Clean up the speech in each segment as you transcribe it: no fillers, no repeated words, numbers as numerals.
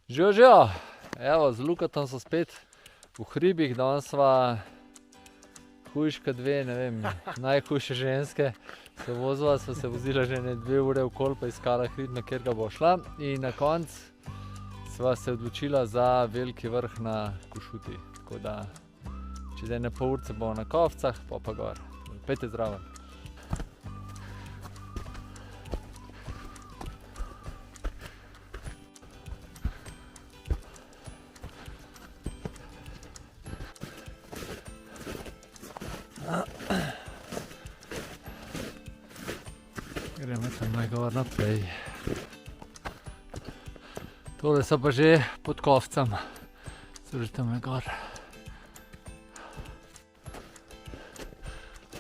Živijo. Evo, z Lukatom so spet v hribih. Danes sva hujška dve, ne vem, najhujše ženske. Sva se vozila že 2 ure okoli pa iskala hrib, na kjer ga bo šla. In na koncu sva se odločila za veliki vrh na Košuti. Tako da čez 1,5 ure bo na Kovcah, pa gor. Pejte zraven. Gremo tam gor naprej. Tole so pa že pod Kovcem. So že tam gor.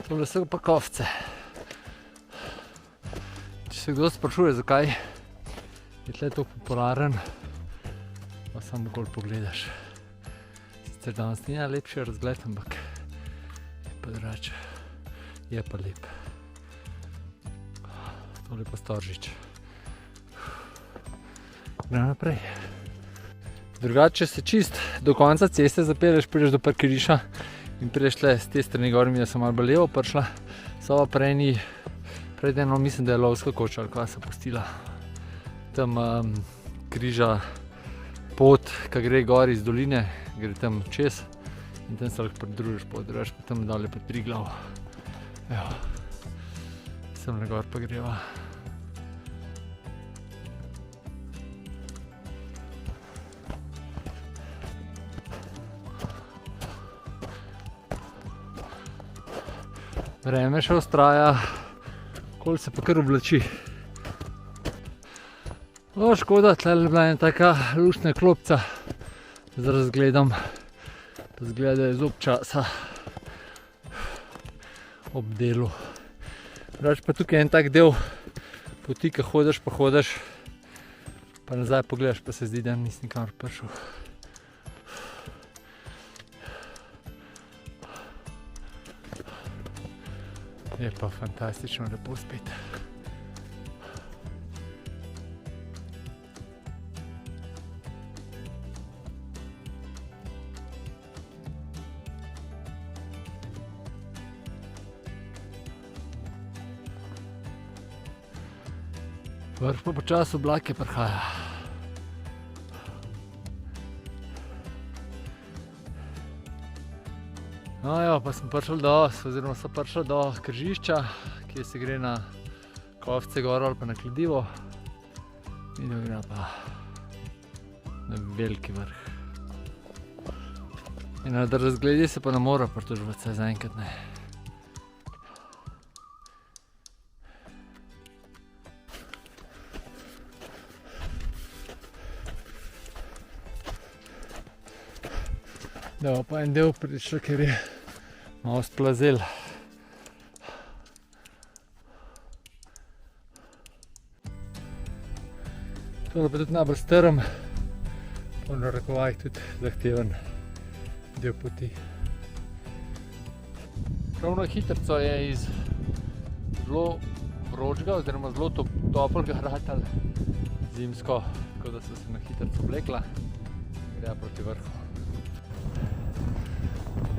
Tole so pa Kovce. Če se kdo sprašuje, zakaj je tle tako popularen, pa samo bolj pogledaš. Sicer danes ni najlepši razgled, ampak je pa drugače. Je pa lep. Tole pa Storžič. Gremo naprej. Drugače, če se čist do konca ceste zapelješ, prideš do parkirišča in prideš tle z te strani gor, mi da sem malo bolj levo prišla. So pa pred eno, mislim, da je lovska koča, ali kva se pustila. Tam križa pot, ki gre gor iz doline, gre tam čez in tam se lahko pridružiš, drugače pa tam dalje pa Triglav. Evo, sem na gor pa greva. Vreme še vztraja, kol se pa kar oblači. O, škoda, tle je bila ena taka luštna klopca z razgledom. Pa zgleda, da je zob časa ob delu. Drugače pa tukaj je en tak del poti, ki hodiš, pa nazaj pogledaš, pa se zdi, da nisi nikamor prišel. Je pa fantastično lepo spet. Vrh pa počasi oblake prihaja. No, evo, pa smo prišli do križišča, kjer se gre na Kovce gor ali pa na Kladivo. In gre pa na veliki vrh. In na razgledi se pa ne mora pritoževati, saj zaenkrat ne. Da pa en del prišel, ker je malo splazel. Tole pa tudi najbolj strm, po narekovajih tudi zahteven del poti. Ravno hitrico je iz zelo vročega oziroma zelo toplega ratala zimsko, tako da so se na hitrico oblekla in greja proti vrhu.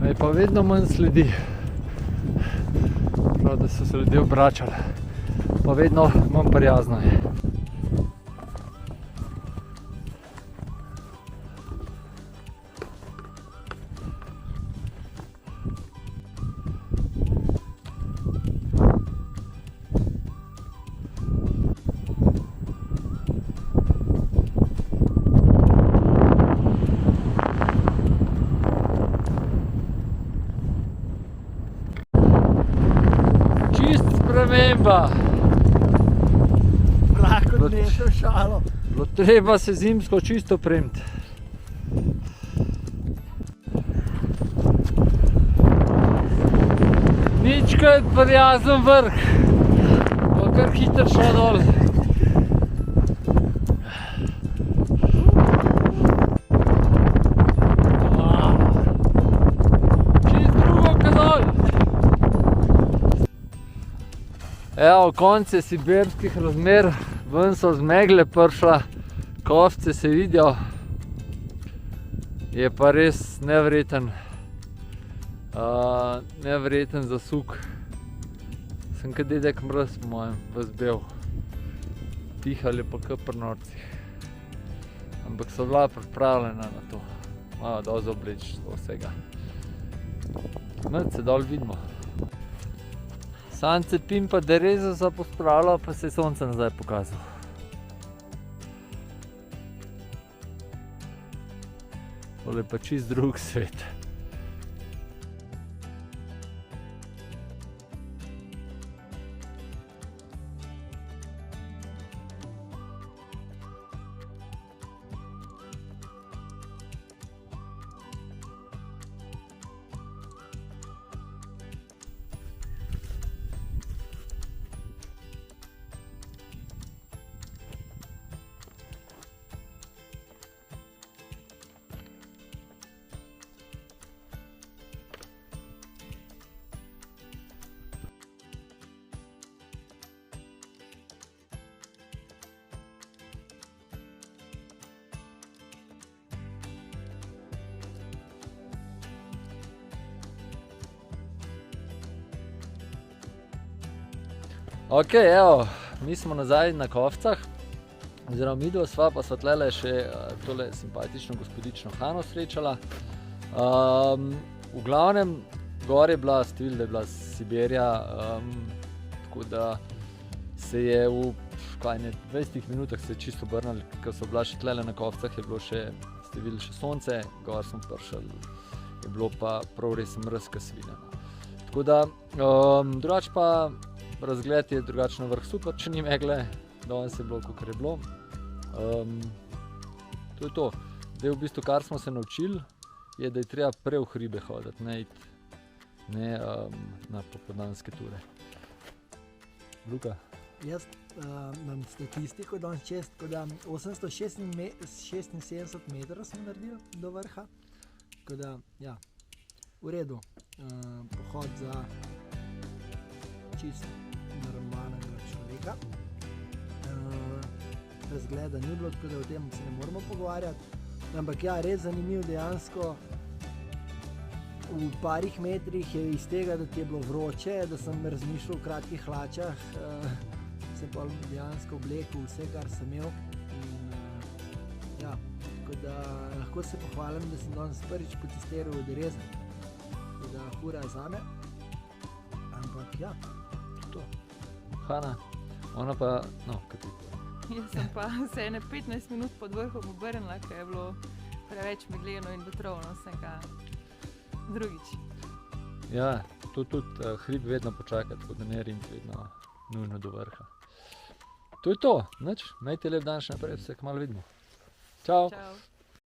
Je pa vedno manj sledi, prav da so se ljudje obračali, pa vedno manj prijazno je. Sprememba. Lahko dnešnjo šalo. Bilo treba se zimsko čisto opremiti. Ničkrat prijazen vrh, pa kar hitro šla dol. Evo, konec sibirskih razmer, ven so z megle prišla, Kovce se vidijo, Je pa res neverjeten, neverjeten zasuk. Sem kot dedek Mraz po mojem, ves bel. Pihali pa kar pri norcih. Ampak so bila pripravljena na to. Malo dosti obleč vsega. Se dol vidimo. Sam cepim pa derezo se pospravljal, pa se je sonce nazaj pokazal. Tole je pa čist drug svet. Ok, evo, mi smo nazaj na Kovcah, oziroma midva sva, pa sva tlele še tole simpatično gospodično Hano srečala. V glavnem, gor je bila, ste videli, da je bila Sibirija, tako da se je v 20 minutah se je čisto obrnili, ko so bila še tlele na Kovcah, je bilo še, ste videli, še sonce, gor smo prišli, je bilo pa prav res mrz svine. Tako da, drugače pa, razgled je drugačen vrh super, če ni megle, danes je bilo, kakor je bilo. To je to. Zdaj v bistvu, kar smo se naučili, je, da je treba prej v hribe hoditi, ne na popoldanske ture. Luka? Jaz imam statistiko danes čez, tako da 876 metrov smo naredili do vrha, tako da, ja, v redu, pohod za čist normalnega človeka. Razgleda ni bilo, tako da o tem se ne moramo pogovarjati, ampak ja, res zanimiv dejansko. V parih metrih je iz tega, da ti je bilo vroče, da sem razmišljal v kratkih hlačah, se pa dejansko oblekel vse, kar sem imel. Ja, tako da lahko se pohvalim, da sem danes prvič potestiral derezo, tako da hura zame. Ampak ja, to. Hana, ona pa, no, kaj ti? Jaz sem pa se 15 minut pod vrhom obrnila, ker je bilo preveč megleno in vetrovno, vsega drugič. Ja, to tudi hrib vedno počaka, tako da ne rinti vedno nujno do vrha. To je to, nič, imejte lep dan še naprej, se kmalu vidimo. Čau! Čau!